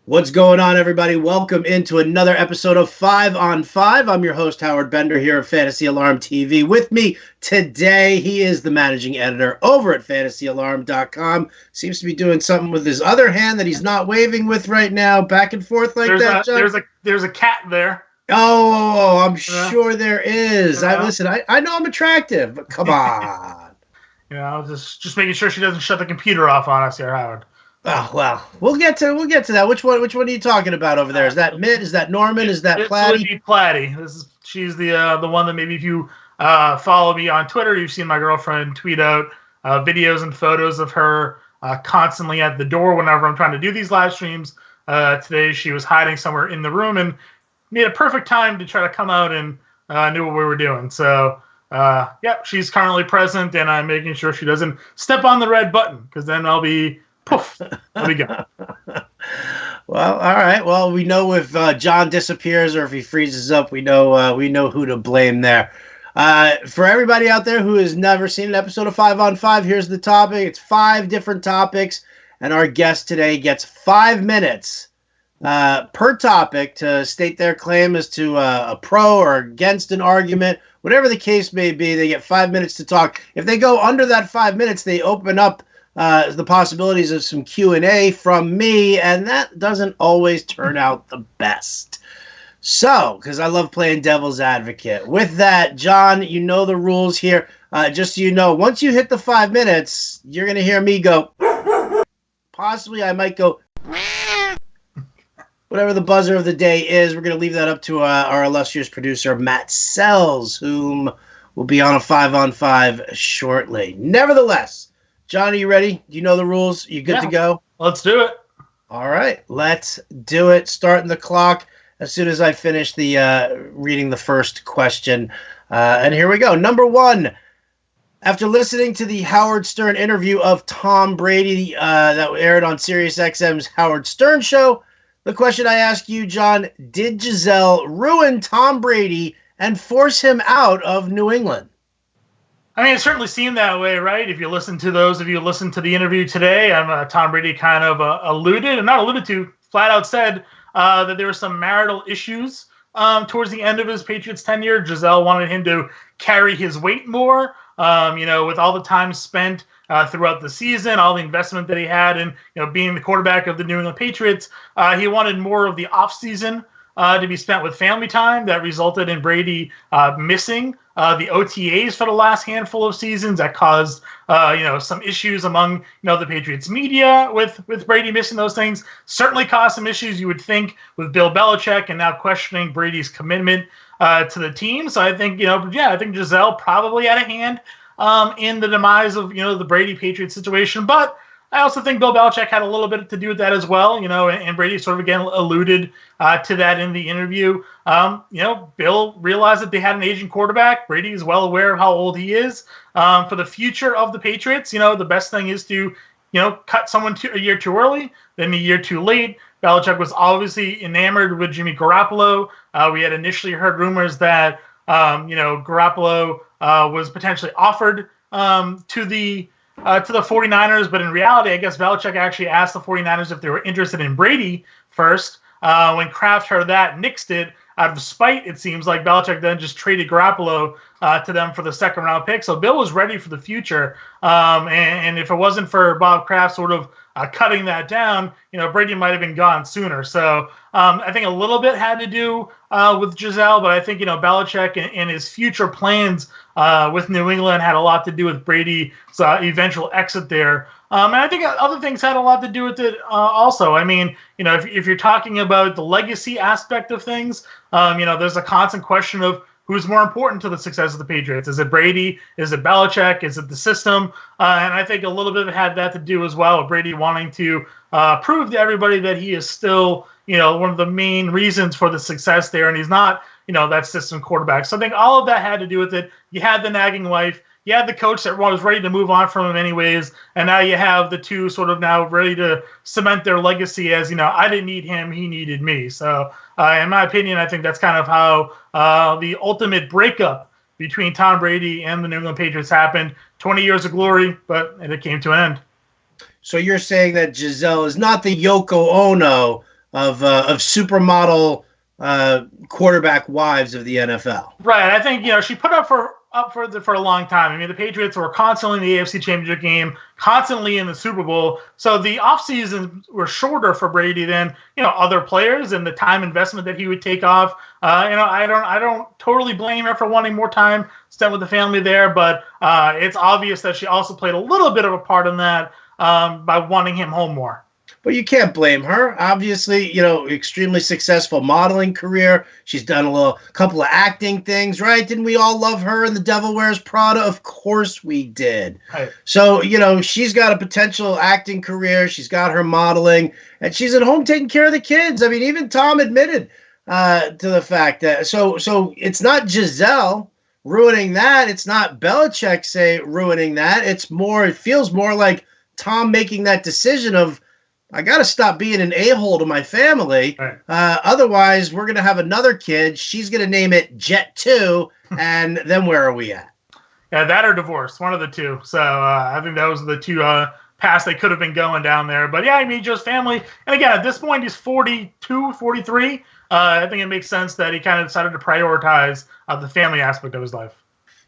What's going on, everybody? Welcome into another episode of 5 on 5. I'm your host, Howard Bender, here at Fantasy Alarm TV. With me today, he is the managing editor over at fantasyalarm.com. Seems to be doing something with his other hand that he's not waving with right now, back and forth like that, John. There's a cat there. Oh, I'm sure there is. I know I'm attractive, but come on. Just making sure she doesn't shut the computer off on us here, Howard. Oh, well, we'll get to that. Which one are you talking about over there? Is that Mitt? Is that Norman? Is that Platty? It would be Platty. She's the one that maybe if you follow me on Twitter, you've seen my girlfriend tweet out videos and photos of her constantly at the door whenever I'm trying to do these live streams. Today she was hiding somewhere in the room and made a perfect time to try to come out and knew what we were doing. So, she's currently present, and I'm making sure she doesn't step on the red button, because then I'll be... poof, there we go. Well, all right. Well, we know if John disappears or if he freezes up, we know who to blame there. For everybody out there who has never seen an episode of 5 on 5, here's the topic. It's 5 different topics, and our guest today gets 5 minutes per topic to state their claim as to a pro or against an argument. Whatever the case may be, they get 5 minutes to talk. If they go under that 5 minutes, they open up the possibilities of some Q&A from me, and that doesn't always turn out the best. So, because I love playing devil's advocate. With that, John, you know the rules here. Just so you know, once you hit the 5 minutes, you're going to hear me go. Possibly I might go. Whatever the buzzer of the day is, we're going to leave that up to our illustrious producer, Matt Sells, whom will be on a 5 on 5 shortly. Nevertheless, John, are you ready? Do you know the rules? You good to go? Let's do it. All right, let's do it. Starting the clock as soon as I finish the reading the first question. And here we go. Number 1. After listening to the Howard Stern interview of Tom Brady that aired on SiriusXM's Howard Stern Show, the question I ask you, John, did Gisele ruin Tom Brady and force him out of New England? I mean, it certainly seemed that way, right? If you listen to the interview today, Tom Brady kind of flat out said that there were some marital issues towards the end of his Patriots tenure. Gisele wanted him to carry his weight more, with all the time spent throughout the season, all the investment that he had in, being the quarterback of the New England Patriots. He wanted more of the offseason to be spent with family time. That resulted in Brady missing the OTAs for the last handful of seasons. That caused some issues among the Patriots media with Brady missing those things. Certainly caused some issues, you would think, with Bill Belichick and now questioning Brady's commitment to the team. So I think I think Gisele probably had a hand in the demise of the Brady Patriots situation, but I also think Bill Belichick had a little bit to do with that as well, and Brady sort of again alluded to that in the interview. Bill realized that they had an aging quarterback. Brady is well aware of how old he is. For the future of the Patriots, the best thing is to, cut someone a year too early, then a year too late. Belichick was obviously enamored with Jimmy Garoppolo. We had initially heard rumors that, Garoppolo was potentially offered to the 49ers, but in reality, I guess Belichick actually asked the 49ers if they were interested in Brady first. When Kraft heard that, nixed it. Out of spite, it seems like Belichick then just traded Garoppolo to them for the second-round pick. So Bill was ready for the future. And if it wasn't for Bob Kraft sort of cutting that down, Brady might have been gone sooner. So I think a little bit had to do with Gisele, but I think, Belichick and his future plans with New England had a lot to do with Brady's eventual exit there. And I think other things had a lot to do with it also. I mean, if you're talking about the legacy aspect of things, there's a constant question of who's more important to the success of the Patriots. Is it Brady? Is it Belichick? Is it the system? And I think a little bit had that to do as well with Brady wanting to prove to everybody that he is still, one of the main reasons for the success there. And he's not, that system quarterback. So I think all of that had to do with it. You had the nagging wife. You had the coach that was ready to move on from him anyways, and now you have the two sort of now ready to cement their legacy as, I didn't need him, he needed me. So in my opinion, I think that's kind of how the ultimate breakup between Tom Brady and the New England Patriots happened. 20 years of glory, but it came to an end. So you're saying that Gisele is not the Yoko Ono of supermodel quarterback wives of the NFL. Right. I think she put up for a long time. I mean, the Patriots were constantly in the AFC Championship game, constantly in the Super Bowl. So the offseasons were shorter for Brady than other players, and the time investment that he would take off. I don't totally blame her for wanting more time spent with the family there, but it's obvious that she also played a little bit of a part in that by wanting him home more. But you can't blame her. Obviously, extremely successful modeling career. She's done a couple of acting things, right? Didn't we all love her in The Devil Wears Prada? Of course we did. Right. So, she's got a potential acting career. She's got her modeling, and she's at home taking care of the kids. I mean, even Tom admitted to the fact that so it's not Giselle ruining that. It's not Belichick ruining that. It feels more like Tom making that decision of, I got to stop being an a-hole to my family. Right. Otherwise, we're going to have another kid. She's going to name it Jet 2. And then where are we at? Yeah, that or divorce, one of the two. So I think those are the two paths they could have been going down there. But yeah, I mean, just family. And again, at this point, he's 42, 43. I think it makes sense that he kind of decided to prioritize the family aspect of his life.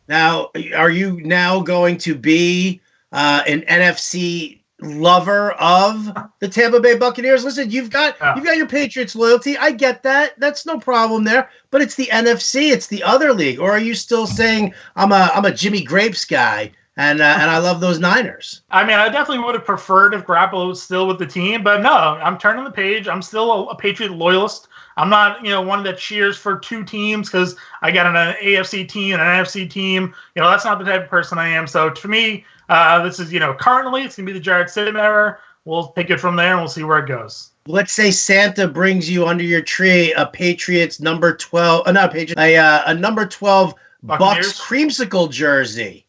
Now, are you now going to be an NFC lover of the Tampa Bay Buccaneers? Listen, you've got your Patriots loyalty. I get that. That's no problem there. But it's the NFC. It's the other league. Or are you still saying I'm a Jimmy Grapes guy and I love those Niners? I mean, I definitely would have preferred if Garoppolo was still with the team, but no, I'm turning the page. I'm still a Patriot loyalist. I'm not, one that cheers for two teams because I got an AFC team and an NFC team. That's not the type of person I am. So to me, this is, currently it's going to be the Jarrett Stidham era. We'll take it from there and we'll see where it goes. Let's say Santa brings you under your tree a Patriots number 12, not Patriots, a number 12 Bucks creamsicle jersey.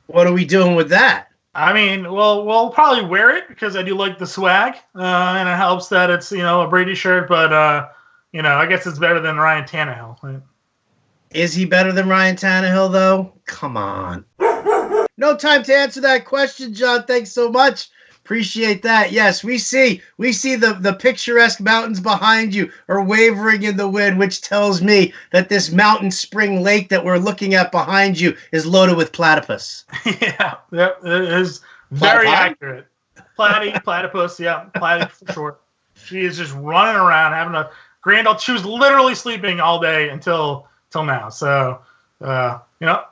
What are we doing with that? I mean, we'll probably wear it because I do like the swag, and it helps that it's, a Brady shirt, but, I guess it's better than Ryan Tannehill. Right? Is he better than Ryan Tannehill, though? Come on. No time to answer that question, John. Thanks so much. Appreciate that. Yes, we see the picturesque mountains behind you are wavering in the wind, which tells me that this mountain spring lake that we're looking at behind you is loaded with platypus. Yeah, it is very accurate. Platypus, yeah, platy for short. She is just running around having a grand old. She was literally sleeping all day until now. So,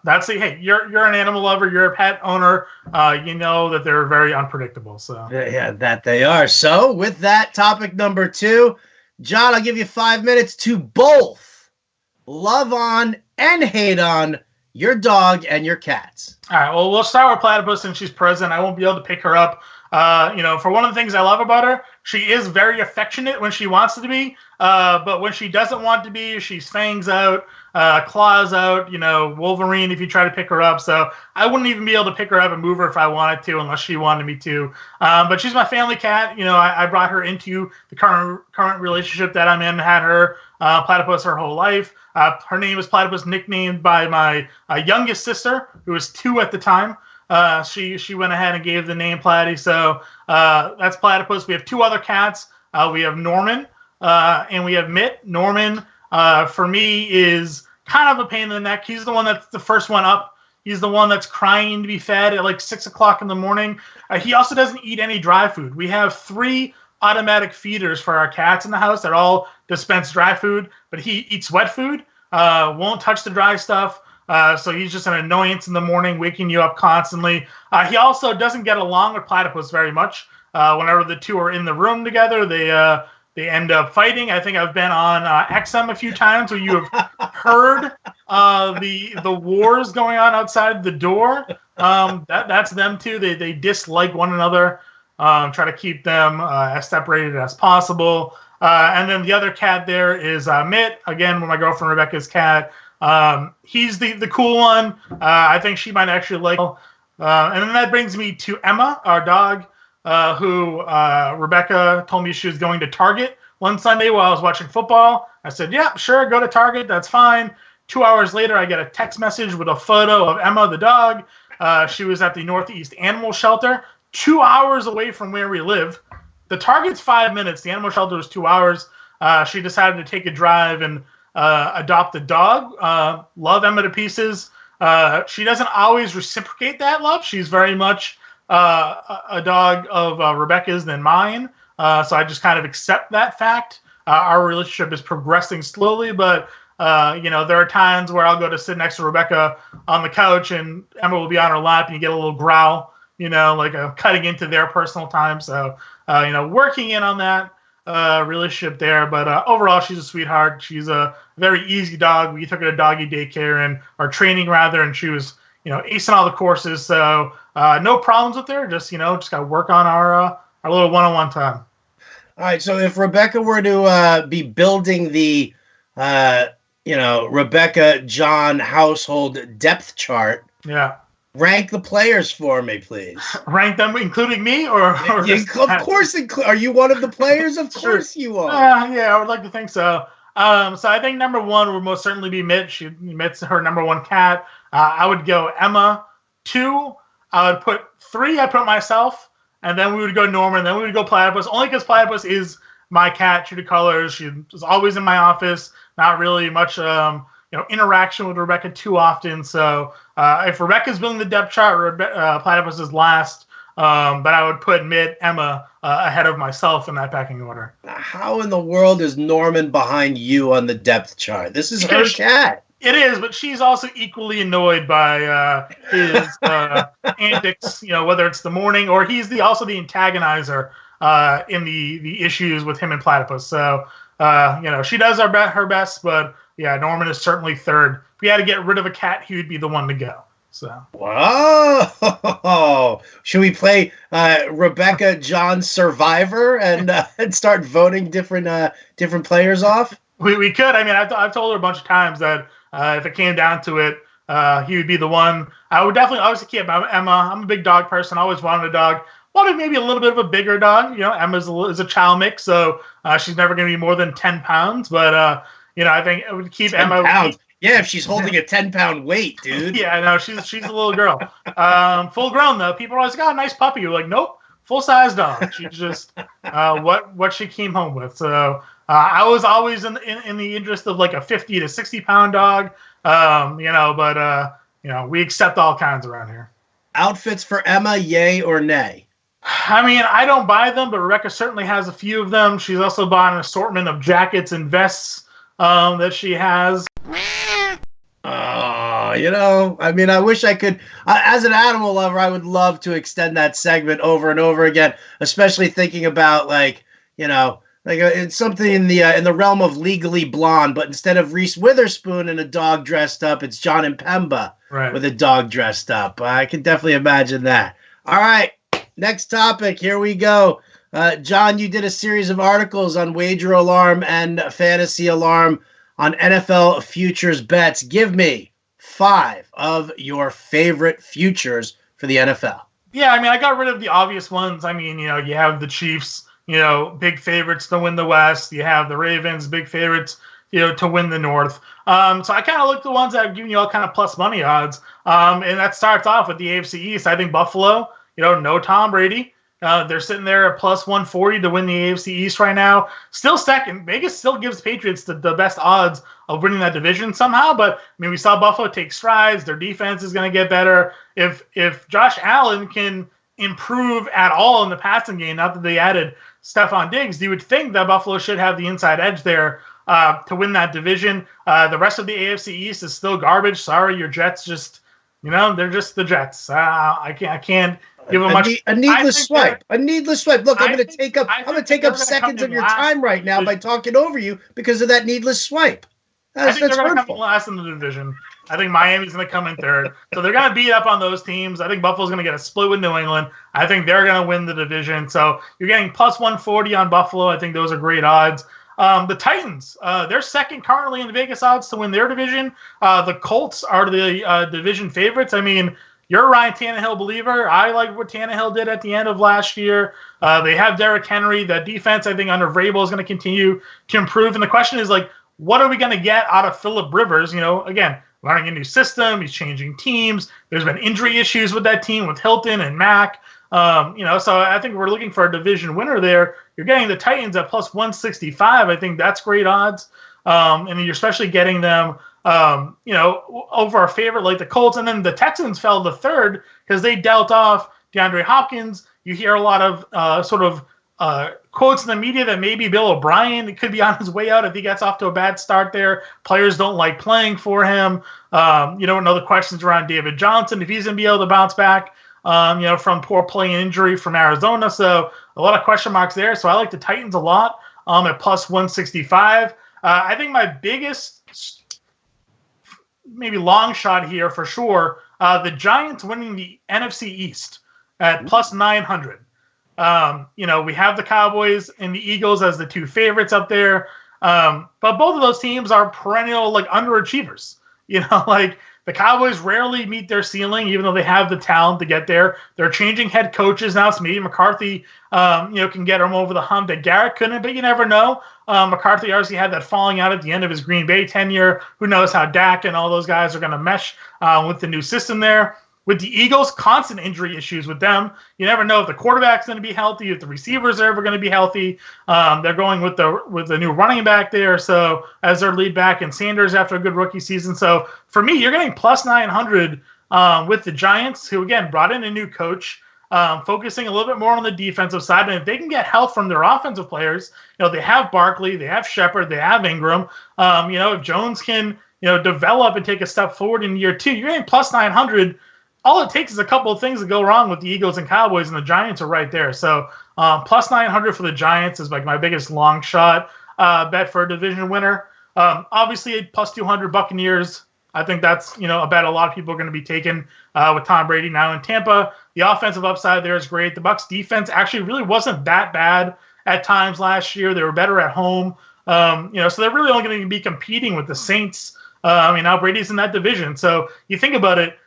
that's the, hey, you're an animal lover, you're a pet owner, you know that they're very unpredictable. So yeah, that they are. So with that, topic number 2, John, I'll give you 5 minutes to both love on and hate on your dog and your cats. All right. Well, we'll start with Platypus since she's present. I won't be able to pick her up. For one of the things I love about her, she is very affectionate when she wants to be. But when she doesn't want to be, she's fangs out, claws out, Wolverine if you try to pick her up. So I wouldn't even be able to pick her up and move her if I wanted to, unless she wanted me to. But she's my family cat. I brought her into the current relationship that I'm in, had her Platypus her whole life. Her name is Platypus, nicknamed by my youngest sister, who was 2 at the time. She went ahead and gave the name Platty. So that's Platypus. We have 2 other cats. We have Norman and we have Mitt. Norman, for me, is kind of a pain in the neck. He's the one that's the first one up. He's the one that's crying to be fed at like 6 o'clock in the morning. He also doesn't eat any dry food. We have 3 automatic feeders for our cats in the house that all dispense dry food, but he eats wet food, won't touch the dry stuff. So he's just an annoyance in the morning, waking you up constantly. He also doesn't get along with Platypus very much. Whenever the 2 are in the room together, they end up fighting. I think I've been on XM a few times where you have heard the wars going on outside the door. That's them too. They dislike one another, try to keep them as separated as possible. And then the other cat there is Mitt, again, my girlfriend Rebecca's cat. He's the cool one. I think she might actually like. And then that brings me to Emma, our dog, who Rebecca told me she was going to Target one Sunday while I was watching football. I said, yeah, sure, go to Target. That's fine. 2 hours later, I get a text message with a photo of Emma, the dog. She was at the Northeast Animal Shelter, 2 hours away from where we live. the target's 5 minutes. The animal shelter was 2 hours. She decided to take a drive and adopt a dog. Love Emma to pieces. She doesn't always reciprocate that love. She's very much a dog of Rebecca's than mine. So I just kind of accept that fact. Our relationship is progressing slowly, but there are times where I'll go to sit next to Rebecca on the couch and Emma will be on her lap and you get a little growl, like cutting into their personal time. So, working in on that relationship there. But overall, she's a sweetheart. She's a very easy dog. We took her to doggy daycare or training rather, and she was, acing all the courses. So no problems with her. Just got to work on our little one-on-one time. All right. So if Rebecca were to be building the Rebecca Jon household depth chart. Yeah. Rank the players for me, please. Rank them, including me, or of course. Are you one of the players? Of course you are. Yeah, I would like to think so. So I think number one would most certainly be Mitch. Mitt's her number one cat. I would go Emma 2. I would put 3. I put myself, and then we would go Norman. Then we would go Platypus. Only because Platypus is my cat, true to colors. She was always in my office. Not really much, interaction with Rebecca too often. So if Rebecca's building the depth chart, Platypus is last. But I would put Mitt, Emma ahead of myself in that packing order. How in the world is Norman behind you on the depth chart? This is her cat. It is, but she's also equally annoyed by his antics. Whether it's the morning or he's also the antagonizer in the issues with him and Platypus. So she does her best, but yeah, Norman is certainly third. If we had to get rid of a cat, he would be the one to go. So. Whoa! Should we play Rebecca Jon Survivor and start voting different players off? We could. I mean, I've told her a bunch of times that if it came down to it, he would be the one. I would definitely obviously keep Emma. I'm a big dog person. I always wanted a dog. Wanted maybe a little bit of a bigger dog. Emma is a child mix, so she's never going to be more than 10 pounds. But I think it would keep 10 Emma. Pounds. Yeah, if she's holding a 10-pound weight, dude. Yeah, I know. She's a little girl. Full grown, though. People are always like, oh, nice puppy. You're like, nope, full-size dog. She's just what she came home with. So I was always in the interest of like a 50 to 60-pound dog. But we accept all kinds around here. Outfits for Emma, yay or nay? I mean, I don't buy them, but Rebecca certainly has a few of them. She's also bought an assortment of jackets and vests that she has. I mean, I wish I could. As an animal lover, I would love to extend that segment over and over again, especially thinking about it's something in the realm of Legally Blonde, but instead of Reese Witherspoon and a dog dressed up, it's Jon Impemba with a dog dressed up. I can definitely imagine that. All right, next topic. Here we go. John, you did a series of articles on Wager Alarm and Fantasy Alarm on NFL futures bets. Give me 5 of your favorite futures for the NFL. Yeah, I mean, I got rid of the obvious ones. I mean, you have the Chiefs, big favorites to win the West. You have the Ravens, big favorites, to win the North. So I kind of looked at the ones that have given you all kind of plus money odds. And that starts off with the AFC East. I think Buffalo, no Tom Brady. They're sitting there at plus 140 to win the AFC East right now. Still second. Vegas still gives Patriots the best odds of winning that division somehow. But, I mean, we saw Buffalo take strides. Their defense is going to get better. If Josh Allen can improve at all in the passing game, not that they added Stephon Diggs, you would think that Buffalo should have the inside edge there to win that division. The rest of the AFC East is still garbage. Sorry, your Jets just, they're just the Jets. I can't give them much. A needless swipe. Look, I'm going to take up seconds of your time right now by talking over you because of that needless swipe. I think they're going to come last in the division. I think Miami's going to come in third. So they're going to beat up on those teams. I think Buffalo's going to get a split with New England. I think they're going to win the division. So you're getting plus 140 on Buffalo. I think those are great odds. The Titans, they're second currently in the Vegas odds to win their division. The Colts are the division favorites. I mean, you're a Ryan Tannehill believer. I like what Tannehill did at the end of last year. They have Derrick Henry. That defense, I think, under Vrabel is going to continue to improve. And the question is, what are we going to get out of Phillip Rivers? Again, learning a new system. He's changing teams. There's been injury issues with that team with Hilton and Mack. So I think we're looking for a division winner there. You're getting the Titans at plus 165. I think that's great odds. And you're especially getting them, over our favorite like the Colts. And then the Texans fell to third because they dealt off DeAndre Hopkins. You hear a lot of quotes in the media that maybe Bill O'Brien could be on his way out if he gets off to a bad start there. Players don't like playing for him. Another questions around David Johnson, if he's going to be able to bounce back, from poor play and injury from Arizona. So a lot of question marks there. So I like the Titans a lot at plus 165. I think my biggest maybe long shot here for sure, the Giants winning the NFC East at plus 900. We have the Cowboys and the Eagles as the two favorites up there. But both of those teams are perennial underachievers. The Cowboys rarely meet their ceiling, even though they have the talent to get there. They're changing head coaches now, so maybe McCarthy, can get them over the hump that Garrett couldn't, but you never know. McCarthy obviously had that falling out at the end of his Green Bay tenure. Who knows how Dak and all those guys are going to mesh with the new system there. With the Eagles, constant injury issues with them. You never know if the quarterback's going to be healthy, if the receivers are ever going to be healthy. They're going with the new running back there, so as their lead back, and Sanders after a good rookie season. So for me, you're getting plus 900 with the Giants, who again brought in a new coach, focusing a little bit more on the defensive side. And if they can get help from their offensive players, they have Barkley, they have Shepard, they have Ingram. If Jones can develop and take a step forward in year two, you're getting plus 900. All it takes is a couple of things to go wrong with the Eagles and Cowboys, and the Giants are right there. So plus 900 for the Giants is like my biggest long shot bet for a division winner. Obviously, plus 200 Buccaneers. I think that's a bet a lot of people are going to be taking with Tom Brady now in Tampa. The offensive upside there is great. The Bucs defense actually really wasn't that bad at times last year. They were better at home. So they're really only going to be competing with the Saints. Now Brady's in that division. So you think about it.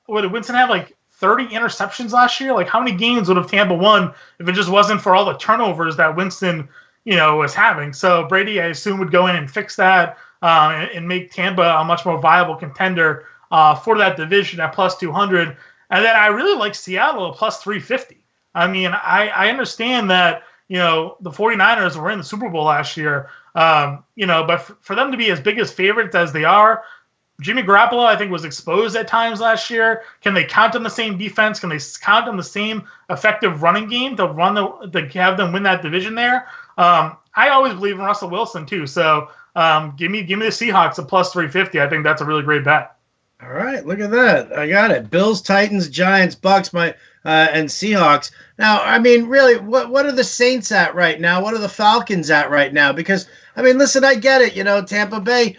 What did Winston have, 30 interceptions last year? How many games would have Tampa won if it just wasn't for all the turnovers that Winston, was having? So Brady, I assume, would go in and fix that and make Tampa a much more viable contender for that division at plus 200. And then I really like Seattle at plus 350. I understand that, the 49ers were in the Super Bowl last year, but for them to be as big as favorites as they are, Jimmy Garoppolo, I think, was exposed at times last year. Can they count on the same defense? Can they count on the same effective running game to have them win that division there? I always believe in Russell Wilson too. So give me the Seahawks at plus 350. I think that's a really great bet. All right, look at that. I got it. Bills, Titans, Giants, Bucks, and Seahawks. Now, really, what are the Saints at right now? What are the Falcons at right now? Because listen, I get it. Tampa Bay.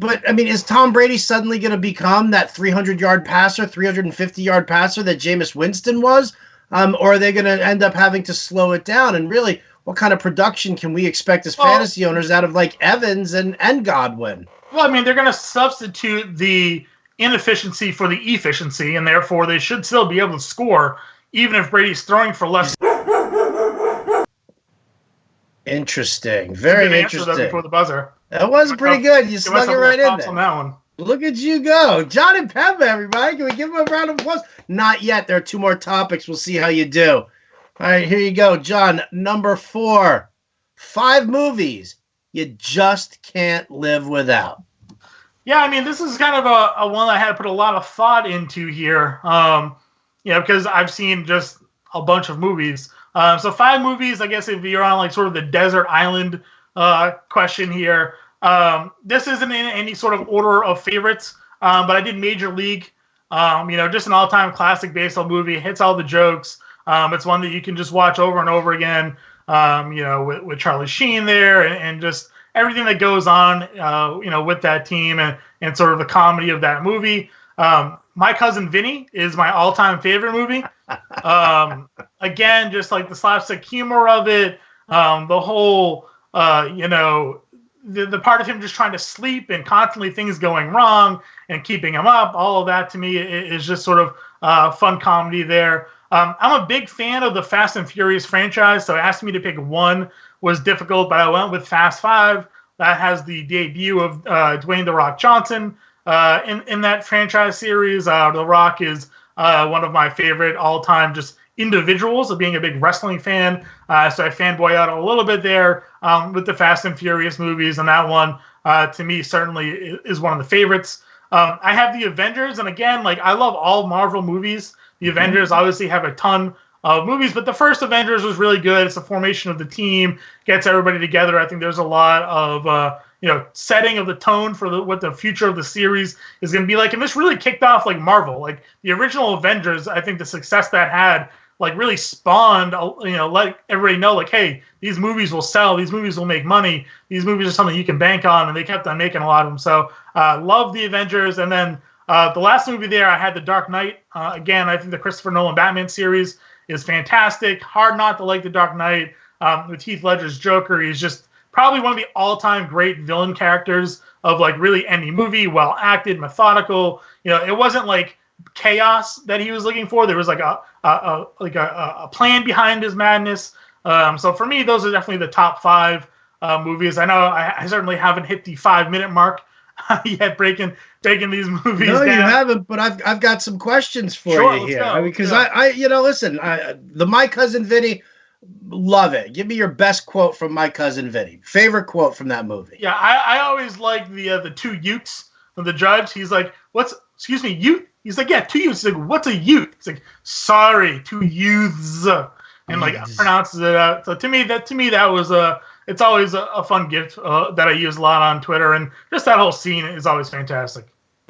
But, is Tom Brady suddenly going to become that 300-yard passer, 350-yard passer that Jameis Winston was? Or are they going to end up having to slow it down? And really, what kind of production can we expect as fantasy owners out of, Evans and Godwin? Well, they're going to substitute the inefficiency for the efficiency, and therefore they should still be able to score, even if Brady's throwing for less. Interesting. Very interesting. That before the buzzer. That was pretty good. You snuck it right in there. On that one. Look at you go. Jon Impemba, everybody. Can we give him a round of applause? Not yet. There are two more topics. We'll see how you do. All right, here you go. John, number 4. 5 movies you just can't live without. Yeah, this is kind of a one I had to put a lot of thought into here. Because I've seen just a bunch of movies. So 5 movies, I guess, if you're on sort of the desert island question here. This isn't in any sort of order of favorites, but I did Major League. Just an all-time classic baseball movie. It hits all the jokes. It's one that you can just watch over and over again. With Charlie Sheen there and just everything that goes on, with that team and sort of the comedy of that movie. My Cousin Vinny is my all-time favorite movie. Again, just the slapstick humor of it, the whole, the part of him just trying to sleep and constantly things going wrong and keeping him up. All of that to me is just sort of fun comedy there. I'm a big fan of the Fast and Furious franchise, so asking me to pick one was difficult, but I went with Fast 5. That has the debut of Dwayne "The Rock" Johnson in that franchise series. The Rock is one of my favorite all-time just individuals of being a big wrestling fan. So I fanboy out a little bit there with the Fast and Furious movies, and that one to me certainly is one of the favorites. I have the Avengers, and again, like I love all Marvel movies. The Avengers obviously have a ton of movies, but the first Avengers was really good. It's the formation of the team, gets everybody together. I think there's a lot of setting of the tone for what the future of the series is going to be like, and this really kicked off like Marvel. Like the original Avengers, I think the success that had like really spawned, let everybody know like, hey, these movies will sell, these movies will make money, these movies are something you can bank on, and they kept on making a lot of them. So love the Avengers, and then the last movie there, I had The Dark Knight. Again, I think the Christopher Nolan Batman series is fantastic. Hard not to like The Dark Knight with Heath Ledger's Joker. He's just probably one of the all-time great villain characters of like really any movie. Well acted, methodical. It wasn't like chaos that he was looking for. There was like a plan behind his madness. So for me, those are definitely the top 5 movies. I know I certainly haven't hit the 5-minute mark yet breaking these movies No, down. you haven't, but I've got some questions for you here. Go. Because listen, the My Cousin Vinny, love it. Give me your best quote from My Cousin Vinny. Favorite quote from that movie. Yeah, I always like the 2 Utes of the judge. He's like, excuse me, Ute? He's like, yeah, 2 Utes. He's like, what's a Ute? He's like, sorry, 2 youths. And like pronounces it out. So to me that was it's always a fun gift that I use a lot on Twitter, and just that whole scene is always fantastic.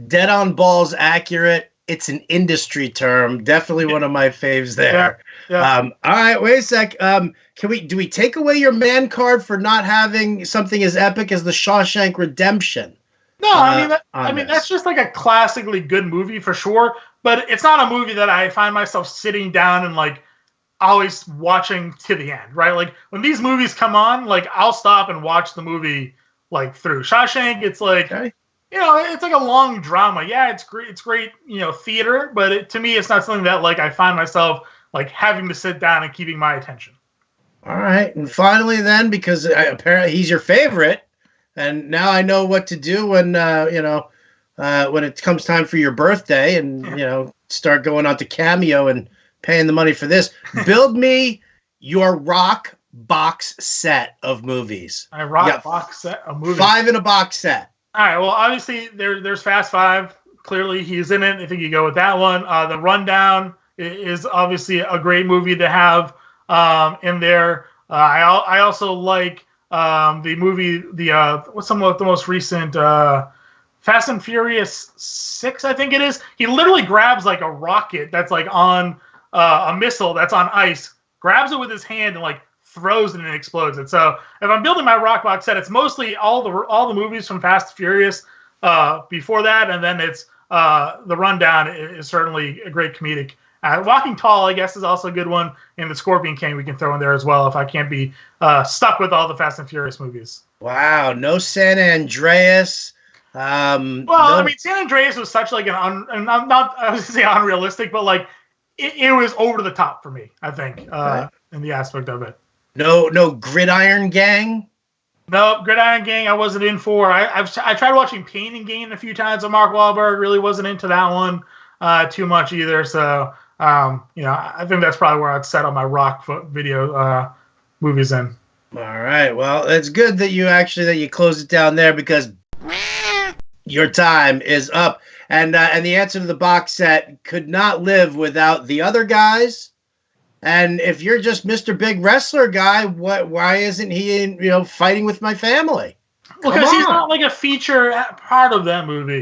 Dead on balls, accurate. It's an industry term. Definitely one of my faves there. Yeah. All right, wait a sec. Do we take away your man card for not having something as epic as the Shawshank Redemption? No, I mean that's just like a classically good movie for sure, but it's not a movie that I find myself sitting down and like always watching to the end, right? Like when these movies come on, like I'll stop and watch the movie like through. Shawshank, it's like it's like a long drama. Yeah, it's great, theater, but to me, it's not something that like I find myself like having to sit down and keeping my attention. All right, and finally, then, because apparently he's your favorite, and now I know what to do when when it comes time for your birthday, and start going out to Cameo and paying the money for this. Build me your rock box set of movies. A rock box set of movies. 5 in a box set. All right. Well, obviously there's Fast 5. Clearly he's in it. I think you go with that one. The Rundown is obviously a great movie to have in there. I also like the movie, what's the most recent Fast and Furious 6, I think it is. He literally grabs like a rocket that's like on a missile that's on ice, grabs it with his hand and like throws it and it explodes it. So if I'm building my rock box set, it's mostly all the movies from Fast and Furious before that, and then it's the Rundown is certainly a great comedic. Walking Tall, I guess, is also a good one, and the Scorpion King we can throw in there as well if I can't be stuck with all the Fast and Furious movies. Wow, no San Andreas. I mean, San Andreas was such like I was gonna say unrealistic, but like it was over the top for me, I think, in the aspect of it. No Gridiron Gang. No, Gridiron Gang I wasn't in for. I tried watching Pain and Gain a few times with Mark Wahlberg. Really wasn't into that one too much either. So I think that's probably where I'd set on my rock video movies in. All right. Well, it's good that you closed it down there, because your time is up. And the answer to the box set could not live without the other guys. And if you're just Mr. Big Wrestler guy, why isn't he fighting with my family? Because he's not like a feature part of that movie.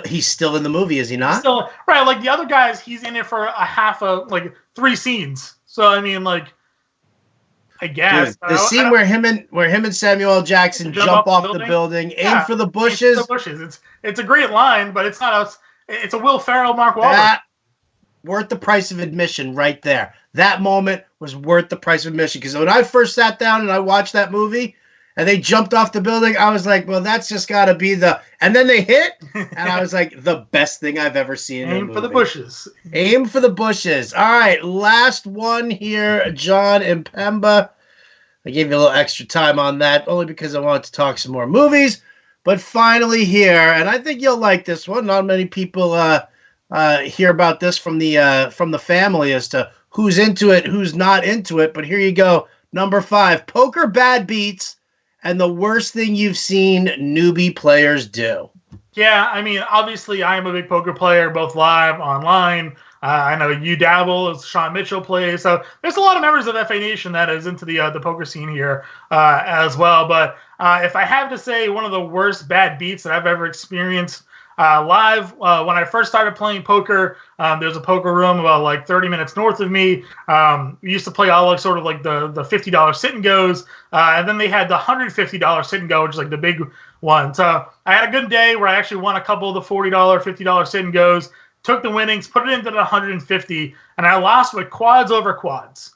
He's still in the movie, is he not? Still, right, like the other guys, he's in it for a half of like 3 scenes. So I mean, like, I guess dude, the scene where him and Samuel L. Jackson jump off the building, aim for the bushes. It's a great line, but it's not it's a Will Ferrell, Mark Wahlberg. Worth the price of admission right there. That moment was worth the price of admission, because when I first sat down and I watched that movie and they jumped off the building, I was like, well, that's just got to be and then they hit, and I was like, the best thing I've ever seen in a movie. Aim for the bushes. Aim for the bushes. All right, last one here, Jon Impemba. I gave you a little extra time on that, only because I wanted to talk some more movies. But finally here, and I think you'll like this one. Not many people hear about this from the family as to who's into it, who's not into it. But here you go. Number 5, poker bad beats and the worst thing you've seen newbie players do. Yeah, I mean, obviously, I am a big poker player, both live, online. I know you dabble, as Sean Mitchell plays. So there's a lot of members of FA Nation that is into the poker scene here as well. But if I have to say one of the worst bad beats that I've ever experienced live, when I first started playing poker, there's a poker room about like 30 minutes north of me. We used to play all like sort of like the $50 sit and goes, and then they had the $150 sit and go, which is like the big one. So I had a good day where I actually won a couple of the $40, $50 sit and goes, took the winnings, put it into the 150, and I lost with quads over quads,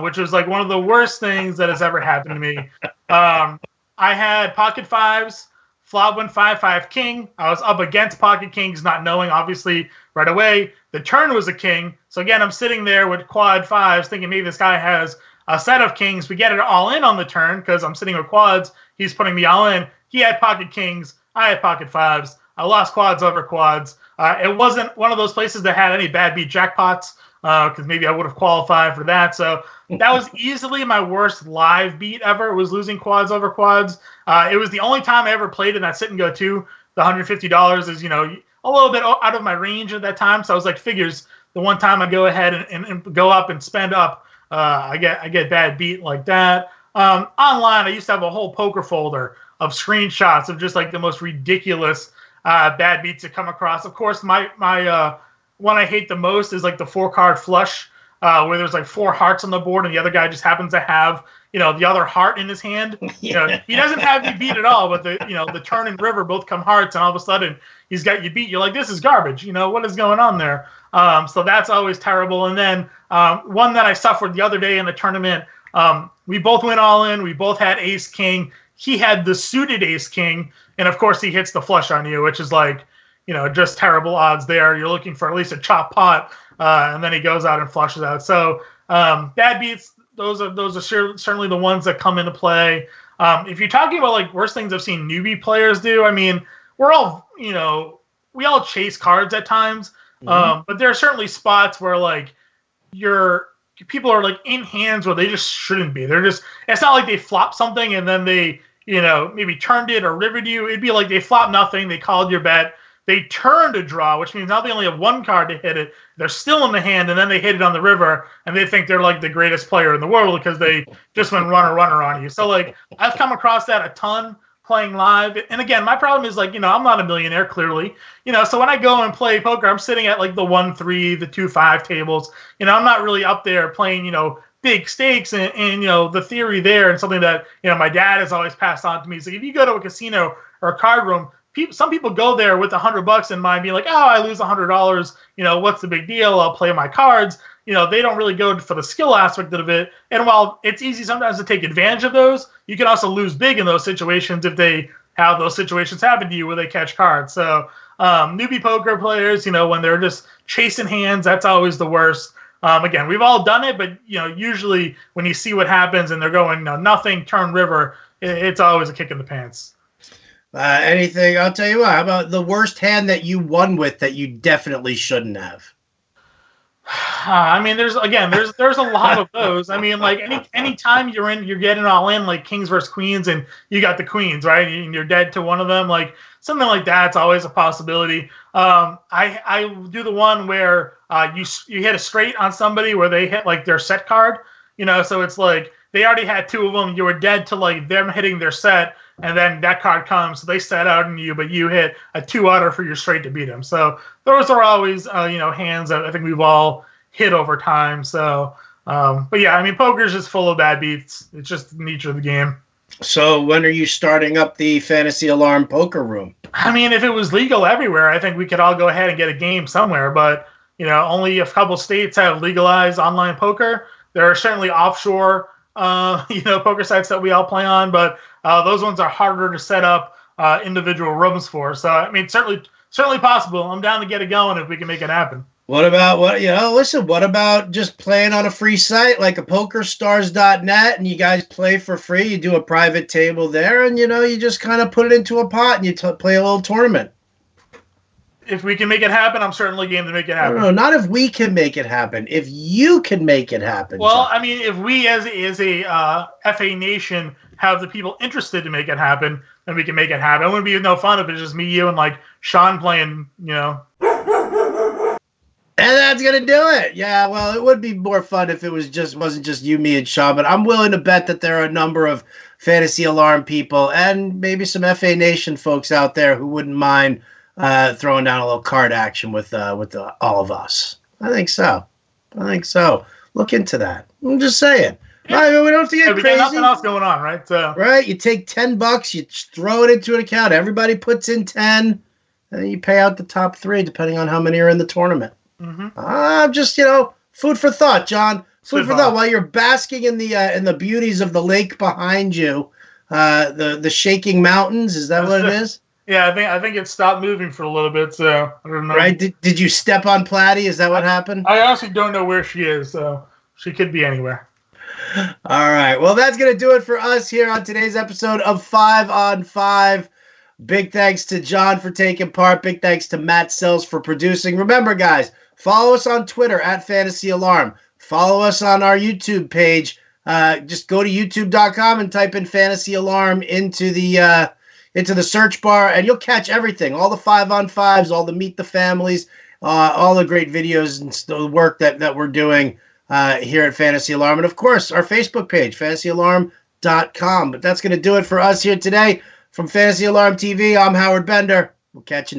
which was like one of the worst things that has ever happened to me. I had pocket fives. Flop went 5-5 king. I was up against pocket kings, not knowing, obviously, right away. The turn was a king. So, again, I'm sitting there with quad fives thinking maybe this guy has a set of kings. We get it all in on the turn because I'm sitting with quads. He's putting me all in. He had pocket kings. I had pocket fives. I lost quads over quads. It wasn't one of those places that had any bad beat jackpots because maybe I would have qualified for that. So that was easily my worst live beat ever, was losing quads over quads. It was the only time I ever played in that sit and go too. The $150 is, a little bit out of my range at that time. So I was like, figures, the one time I go ahead and go up and spend up, I get bad beat like that. Online, I used to have a whole poker folder of screenshots of just like the most ridiculous bad beats to come across. Of course, my one I hate the most is like the 4-card flush, where there's like 4 hearts on the board and the other guy just happens to have, the other heart in his hand. He doesn't have you beat at all, but the turn and river both come hearts, and all of a sudden he's got you beat. You're like, this is garbage. What is going on there? So that's always terrible. And then one that I suffered the other day in the tournament, we both went all in. We both had ace king. He had the suited ace king, and of course he hits the flush on you, which is like, just terrible odds there. You're looking for at least a chop pot, and then he goes out and flushes out. So bad beats, those are certainly the ones that come into play. If you're talking about like worst things I've seen newbie players do, I mean, we're all, we all chase cards at times, but there are certainly spots where like people are like in hands where they just shouldn't be. It's not like they flop something and then they, maybe turned it or rivered you. It'd be like they flop nothing, they called your bet, they turned a draw, which means now they only have 1 card to hit it. They're still in the hand, and then they hit it on the river, and they think they're like the greatest player in the world because they just went runner on you. So like I've come across that a ton playing live. And again, my problem is like, I'm not a millionaire, clearly. So when I go and play poker, I'm sitting at like the 1-3, the 2-5 tables. I'm not really up there playing, big stakes and the theory there, and something that, my dad has always passed on to me. So if you go to a casino or a card room, some people go there with $100 in mind, being like, oh, I lose $100. What's the big deal? I'll play my cards. They don't really go for the skill aspect of it. And while it's easy sometimes to take advantage of those, you can also lose big in those situations if they have those situations happen to you where they catch cards. So newbie poker players, when they're just chasing hands, that's always the worst. Again, we've all done it, but usually when you see what happens and they're going nothing, turn river, it's always a kick in the pants. Anything? I'll tell you what. How about the worst hand that you won with that you definitely shouldn't have? I mean, there's a lot of those. I mean, like any time you're getting all in, like kings versus queens, and you got the queens, right? And you're dead to one of them, like something like that's always a possibility. I do the one where you hit a straight on somebody where they hit like their set card, so it's like they already had 2 of them. You were dead to like them hitting their set. And then that card comes, so they set out on you, but you hit a 2-outer for your straight to beat them. So those are always, hands that I think we've all hit over time. So, but yeah, I mean, poker is just full of bad beats. It's just the nature of the game. So when are you starting up the Fantasy Alarm poker room? I mean, if it was legal everywhere, I think we could all go ahead and get a game somewhere. But, only a couple states have legalized online poker. There are certainly offshore poker sites that we all play on, but those ones are harder to set up individual rooms for. So, I mean, certainly possible. I'm down to get it going if we can make it happen. What about just playing on a free site like a pokerstars.net and you guys play for free? You do a private table there and, you just kind of put it into a pot and you play a little tournament. if we can make it happen, I'm certainly game to make it happen. No, not if we can make it happen. If you can make it happen. Well, John. I mean, if we as a FA nation have the people interested to make it happen, then we can make it happen. It wouldn't be no fun if it's just me, you, and like Sean playing, And that's gonna do it. Yeah, well, it would be more fun if it wasn't just you, me, and Sean. But I'm willing to bet that there are a number of Fantasy Alarm people and maybe some FA Nation folks out there who wouldn't mind throwing down a little card action with all of us. I think so. Look into that. I'm just saying. Yeah. I mean, we don't have to get we crazy. got nothing else going on, right? So. Right? You take $10, you throw it into an account. Everybody puts in 10, and then you pay out the top 3, depending on how many are in the tournament. Just food for thought, John. Food for thought. While you're basking in the beauties of the lake behind you, the shaking mountains. Is that what it is? Yeah, I think it stopped moving for a little bit, so I don't know. Right? Did you step on Platty? Is that what happened? I honestly don't know where she is, so she could be anywhere. All right. Well, that's going to do it for us here on today's episode of 5 on 5. Big thanks to John for taking part. Big thanks to Matt Sells for producing. Remember, guys, follow us on Twitter at Fantasy Alarm. Follow us on our YouTube page. Just go to youtube.com and type in Fantasy Alarm into the search bar, and you'll catch everything. All the 5 on 5s, all the Meet the Families, all the great videos and the work that we're doing here at Fantasy Alarm. And, of course, our Facebook page, fantasyalarm.com. But that's going to do it for us here today. From Fantasy Alarm TV, I'm Howard Bender. We'll catch you next.